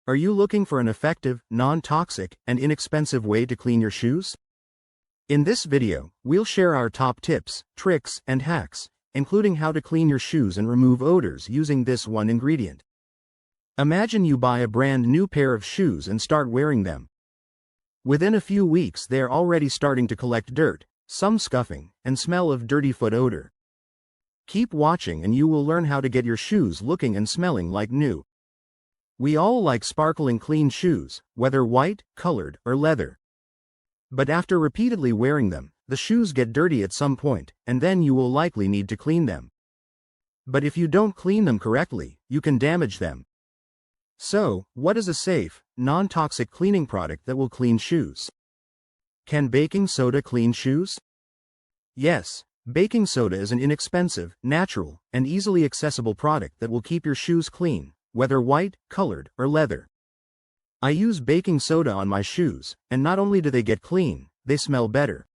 Are you looking for an effective, non-toxic, and inexpensive way to clean your shoes? In this video, we'll share our top tips, tricks, and hacks, including how to clean your shoes and remove odors using this one ingredient. Imagine you buy a brand new pair of shoes and start wearing them. Within a few weeks, they're already starting to collect dirt, some scuffing, and smell of dirty foot odor. Keep watching and you will learn how to get your shoes looking and smelling like new. We all like sparkling clean shoes, whether white, colored, or leather. But after repeatedly wearing them, the shoes get dirty at some point, and then you will likely need to clean them. But if you don't clean them correctly, you can damage them. So, what is a safe, non-toxic cleaning product that will clean shoes? Can baking soda clean shoes? Yes, baking soda is an inexpensive, natural, and easily accessible product that will keep your shoes clean, whether white, colored, or leather. I use baking soda on my shoes, and not only do they get clean, they smell better.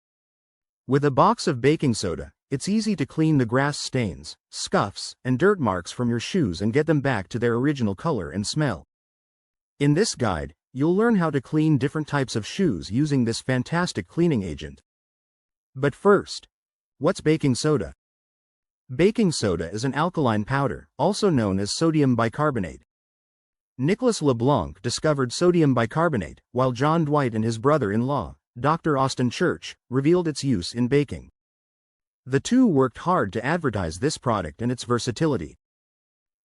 With a box of baking soda, it's easy to clean the grass stains, scuffs, and dirt marks from your shoes and get them back to their original color and smell. In this guide, you'll learn how to clean different types of shoes using this fantastic cleaning agent. But first, what's baking soda? Baking soda is an alkaline powder, also known as sodium bicarbonate. Nicholas LeBlanc discovered sodium bicarbonate, while John Dwight and his brother-in-law, Dr. Austin Church, revealed its use in baking. The two worked hard to advertise this product and its versatility.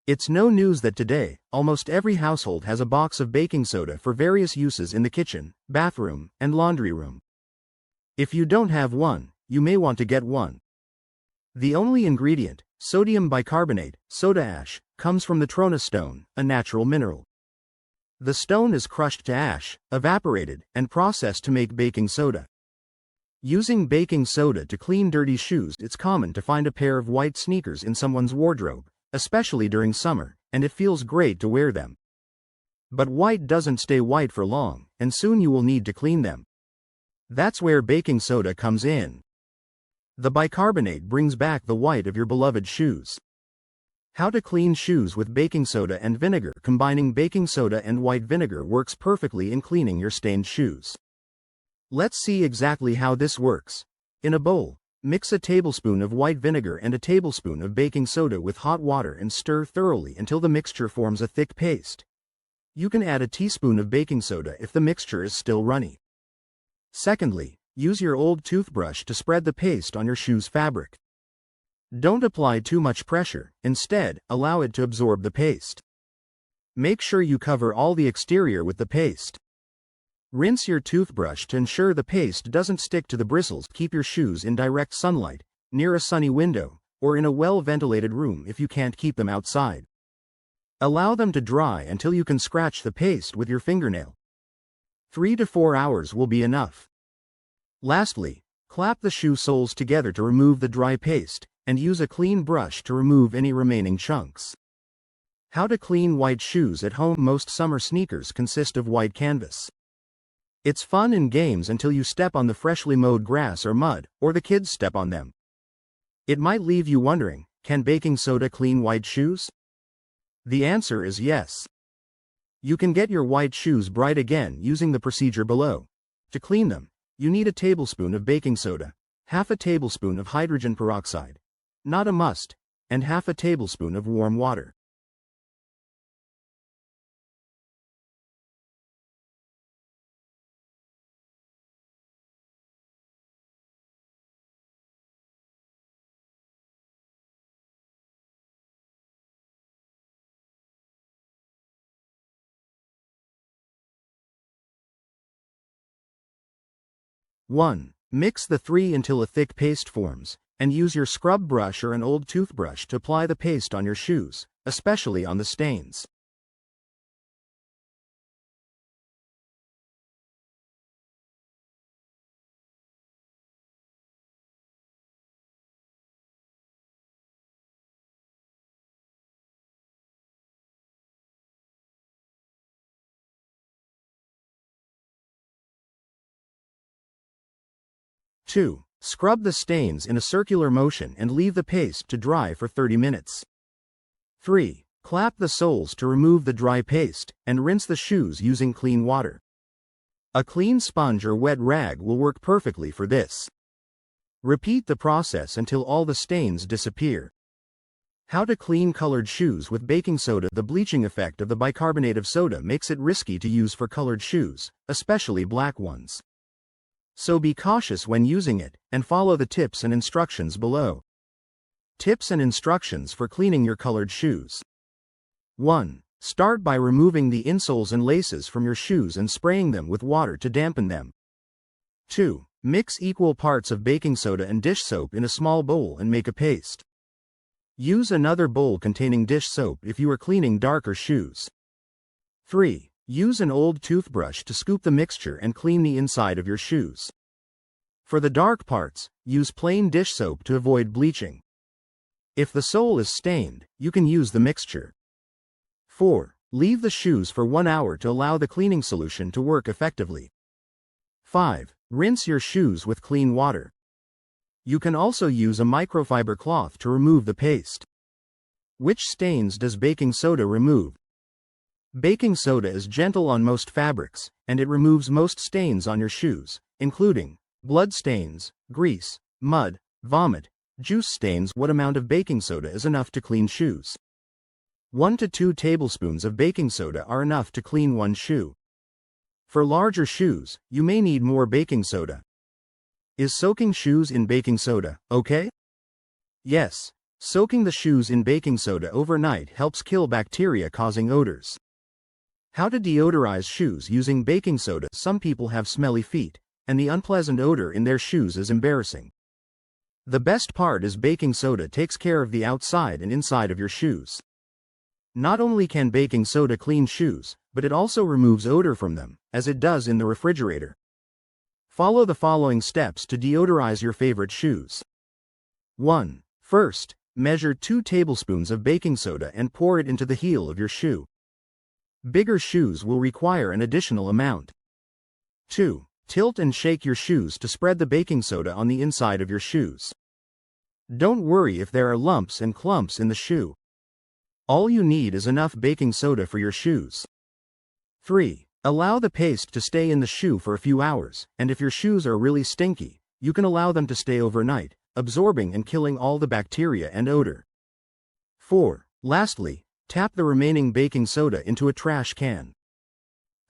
It's no news that today, almost every household has a box of baking soda for various uses in the kitchen, bathroom, and laundry room. If you don't have one, you may want to get one. The only ingredient, sodium bicarbonate, soda ash, comes from the trona stone, a natural mineral. The stone is crushed to ash, evaporated, and processed to make baking soda. Using baking soda to clean dirty shoes, it's common to find a pair of white sneakers in someone's wardrobe, especially during summer, and it feels great to wear them. But white doesn't stay white for long, and soon you will need to clean them. That's where baking soda comes in. The bicarbonate brings back the white of your beloved shoes. How to clean shoes with baking soda and vinegar. Combining baking soda and white vinegar works perfectly in cleaning your stained shoes. Let's see exactly how this works. In a bowl, mix a tablespoon of white vinegar and a tablespoon of baking soda with hot water and stir thoroughly until the mixture forms a thick paste. You can add a teaspoon of baking soda if the mixture is still runny. Secondly, use your old toothbrush to spread the paste on your shoe's fabric. Don't apply too much pressure, instead, allow it to absorb the paste. Make sure you cover all the exterior with the paste. Rinse your toothbrush to ensure the paste doesn't stick to the bristles. Keep your shoes in direct sunlight, near a sunny window, or in a well-ventilated room if you can't keep them outside. Allow them to dry until you can scratch the paste with your fingernail. 3 to 4 hours will be enough. Lastly, clap the shoe soles together to remove the dry paste, and use a clean brush to remove any remaining chunks. How to clean white shoes at home. Most summer sneakers consist of white canvas. It's fun in games until you step on the freshly mowed grass or mud, or the kids step on them. It might leave you wondering, can baking soda clean white shoes? The answer is yes. You can get your white shoes bright again using the procedure below. To clean them, you need a tablespoon of baking soda, half a tablespoon of hydrogen peroxide, not a must, and half a tablespoon of warm water. (1) Mix the three until a thick paste forms, and use your scrub brush or an old toothbrush to apply the paste on your shoes, especially on the stains. (2) Scrub the stains in a circular motion and leave the paste to dry for 30 minutes. 3. Clap the soles to remove the dry paste, and rinse the shoes using clean water. A clean sponge or wet rag will work perfectly for this. Repeat the process until all the stains disappear. How to clean colored shoes with baking soda. The bleaching effect of the bicarbonate of soda makes it risky to use for colored shoes, especially black ones. So be cautious when using it, and follow the tips and instructions below. Tips and instructions for cleaning your colored shoes. 1. Start by removing the insoles and laces from your shoes and spraying them with water to dampen them. 2. Mix equal parts of baking soda and dish soap in a small bowl and make a paste. Use another bowl containing dish soap if you are cleaning darker shoes. 3. Use an old toothbrush to scoop the mixture and clean the inside of your shoes. For the dark parts, use plain dish soap to avoid bleaching. If the sole is stained, you can use the mixture. 4. Leave the shoes for 1 hour to allow the cleaning solution to work effectively. 5. Rinse your shoes with clean water. You can also use a microfiber cloth to remove the paste. Which stains does baking soda remove? Baking soda is gentle on most fabrics, and it removes most stains on your shoes, including blood stains, grease, mud, vomit, juice stains. What amount of baking soda is enough to clean shoes? 1 to 2 tablespoons of baking soda are enough to clean one shoe. For larger shoes, you may need more baking soda. Is soaking shoes in baking soda okay? Yes, soaking the shoes in baking soda overnight helps kill bacteria causing odors. How to deodorize shoes using baking soda. Some people have smelly feet, and the unpleasant odor in their shoes is embarrassing. The best part is baking soda takes care of the outside and inside of your shoes. Not only can baking soda clean shoes, but it also removes odor from them, as it does in the refrigerator. Follow the following steps to deodorize your favorite shoes. 1. First, measure 2 tablespoons of baking soda and pour it into the heel of your shoe. Bigger shoes will require an additional amount. 2. Tilt and shake your shoes to spread the baking soda on the inside of your shoes. Don't worry if there are lumps and clumps in the shoe. All you need is enough baking soda for your shoes. 3. Allow the paste to stay in the shoe for a few hours, and if your shoes are really stinky, you can allow them to stay overnight, absorbing and killing all the bacteria and odor. 4. Lastly, tap the remaining baking soda into a trash can.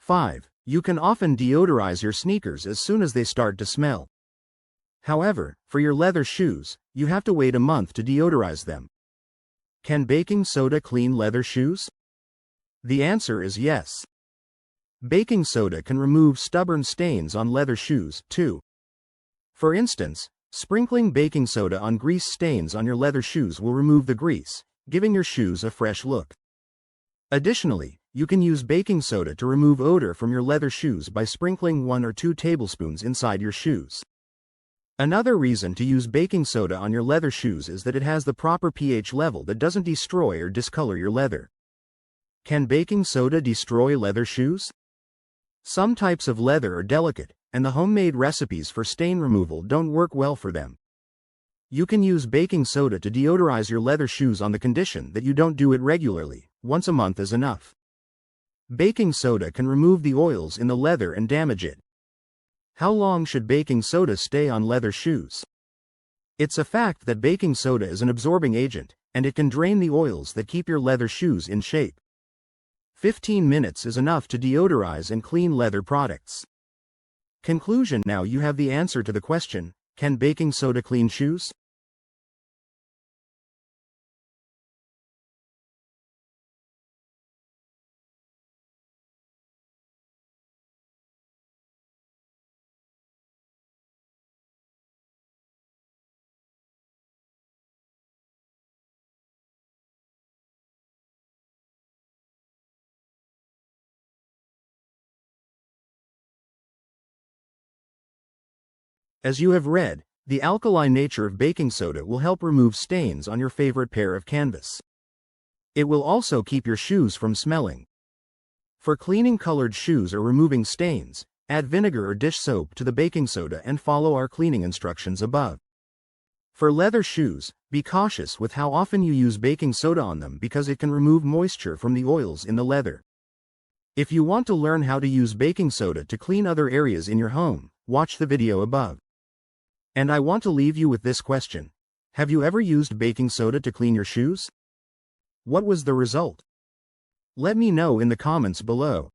5. You can often deodorize your sneakers as soon as they start to smell. However, for your leather shoes, you have to wait a month to deodorize them. Can baking soda clean leather shoes? The answer is yes. Baking soda can remove stubborn stains on leather shoes, too. For instance, sprinkling baking soda on grease stains on your leather shoes will remove the grease, giving your shoes a fresh look. Additionally, you can use baking soda to remove odor from your leather shoes by sprinkling 1 or 2 tablespoons inside your shoes. Another reason to use baking soda on your leather shoes is that it has the proper pH level that doesn't destroy or discolor your leather. Can baking soda destroy leather shoes? Some types of leather are delicate, and the homemade recipes for stain removal don't work well for them. You can use baking soda to deodorize your leather shoes on the condition that you don't do it regularly. Once a month is enough. Baking soda can remove the oils in the leather and damage it. How long should baking soda stay on leather shoes? It's a fact that baking soda is an absorbing agent, and it can drain the oils that keep your leather shoes in shape. 15 minutes is enough to deodorize and clean leather products. Conclusion: now you have the answer to the question, can baking soda clean shoes? As you have read, the alkaline nature of baking soda will help remove stains on your favorite pair of canvas. It will also keep your shoes from smelling. For cleaning colored shoes or removing stains, add vinegar or dish soap to the baking soda and follow our cleaning instructions above. For leather shoes, be cautious with how often you use baking soda on them because it can remove moisture from the oils in the leather. If you want to learn how to use baking soda to clean other areas in your home, watch the video above. And I want to leave you with this question. Have you ever used baking soda to clean your shoes? What was the result? Let me know in the comments below.